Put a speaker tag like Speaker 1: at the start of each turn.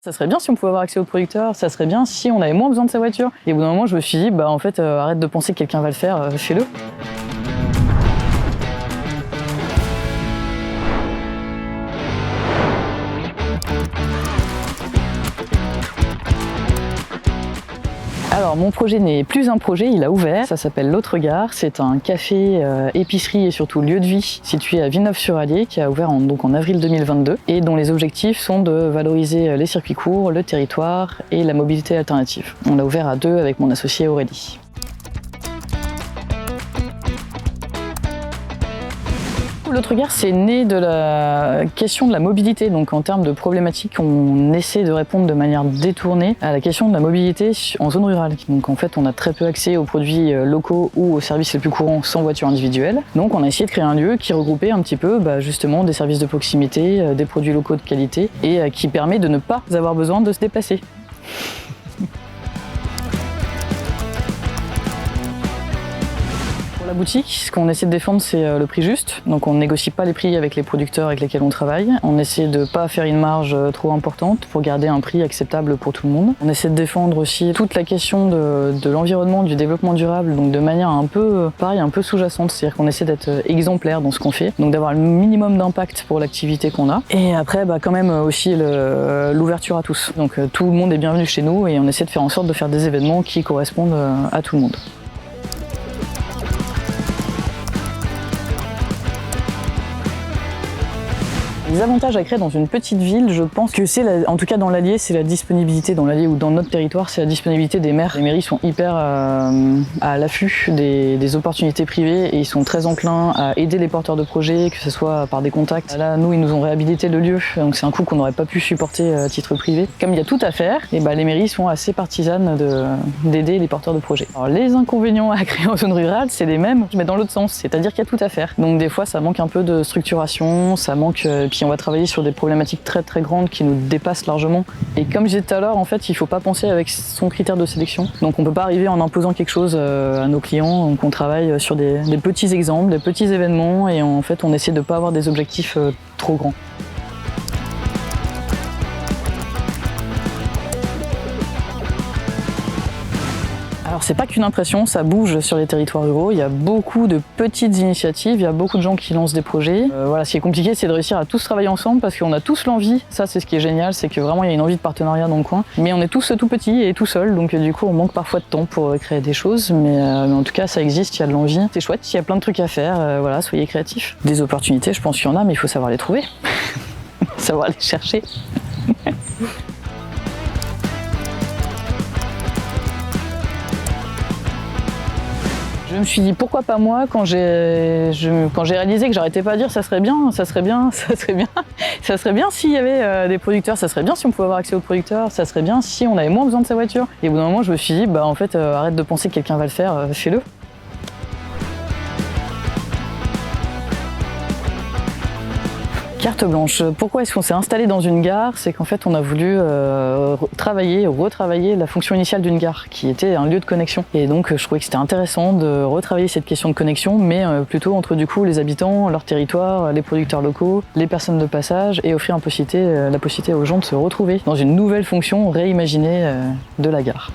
Speaker 1: Ça serait bien si on pouvait avoir accès au producteur, ça serait bien si on avait moins besoin de sa voiture. Et au bout d'un moment, je me suis dit, en fait, arrête de penser que quelqu'un va le faire, fais-le. Alors mon projet n'est plus un projet, il a ouvert, ça s'appelle L'Autre Gare, c'est un café, épicerie et surtout lieu de vie situé à Villeneuve-sur-Allier qui a ouvert en avril 2022 et dont les objectifs sont de valoriser les circuits courts, le territoire et la mobilité alternative. On l'a ouvert à 2 avec mon associé Aurélie. L'Autre Gare, c'est né de la question de la mobilité. Donc en termes de problématiques, on essaie de répondre de manière détournée à la question de la mobilité en zone rurale. Donc en fait, on a très peu accès aux produits locaux ou aux services les plus courants sans voiture individuelle. Donc on a essayé de créer un lieu qui regroupait un petit peu justement des services de proximité, des produits locaux de qualité et qui permet de ne pas avoir besoin de se déplacer. La boutique, ce qu'on essaie de défendre, c'est le prix juste. Donc on ne négocie pas les prix avec les producteurs avec lesquels on travaille. On essaie de ne pas faire une marge trop importante pour garder un prix acceptable pour tout le monde. On essaie de défendre aussi toute la question de l'environnement, du développement durable, donc de manière un peu sous-jacente. C'est-à-dire qu'on essaie d'être exemplaire dans ce qu'on fait, donc d'avoir le minimum d'impact pour l'activité qu'on a. Et après, quand même aussi l'ouverture à tous. Donc tout le monde est bienvenu chez nous et on essaie de faire en sorte de faire des événements qui correspondent à tout le monde. Les avantages à créer dans une petite ville, je pense que c'est, en tout cas dans l'Allier, c'est la disponibilité. Dans l'Allier ou dans notre territoire, c'est la disponibilité des maires. Les mairies sont hyper à l'affût des opportunités privées et ils sont très enclins à aider les porteurs de projets, que ce soit par des contacts. Là, nous, ils nous ont réhabilité le lieu, donc c'est un coût qu'on n'aurait pas pu supporter à titre privé. Comme il y a tout à faire, et les mairies sont assez partisanes d'aider les porteurs de projets. Alors, les inconvénients à créer en zone rurale, c'est les mêmes, mais dans l'autre sens, c'est-à-dire qu'il y a tout à faire. Donc des fois, ça manque un peu de structuration, ça manque... Puis on va travailler sur des problématiques très très grandes qui nous dépassent largement. Et comme je disais tout à l'heure, en fait, il ne faut pas penser avec son critère de sélection. Donc on ne peut pas arriver en imposant quelque chose à nos clients. Donc on travaille sur des petits exemples, des petits événements et en fait on essaie de ne pas avoir des objectifs trop grands. Alors c'est pas qu'une impression, ça bouge sur les territoires ruraux, il y a beaucoup de petites initiatives, il y a beaucoup de gens qui lancent des projets. Voilà, ce qui est compliqué, c'est de réussir à tous travailler ensemble parce qu'on a tous l'envie, ça c'est ce qui est génial, c'est que vraiment il y a une envie de partenariat dans le coin. Mais on est tous tout petits et tout seuls, donc du coup on manque parfois de temps pour créer des choses, mais en tout cas ça existe, il y a de l'envie, c'est chouette, il y a plein de trucs à faire, voilà, soyez créatifs. Des opportunités, je pense qu'il y en a, mais il faut savoir les trouver, savoir les chercher. Je me suis dit pourquoi pas moi quand j'ai réalisé que j'arrêtais pas de dire ça serait bien s'il y avait des producteurs, ça serait bien si on pouvait avoir accès aux producteurs, ça serait bien si on avait moins besoin de sa voiture. Et au bout d'un moment je me suis dit en fait arrête de penser que quelqu'un va le faire, fais-le. Carte blanche. Pourquoi est-ce qu'on s'est installé dans une gare? C'est qu'en fait on a voulu retravailler la fonction initiale d'une gare qui était un lieu de connexion. Et donc je trouvais que c'était intéressant de retravailler cette question de connexion, mais plutôt entre du coup les habitants, leur territoire, les producteurs locaux, les personnes de passage et offrir la possibilité aux gens de se retrouver dans une nouvelle fonction réimaginée de la gare.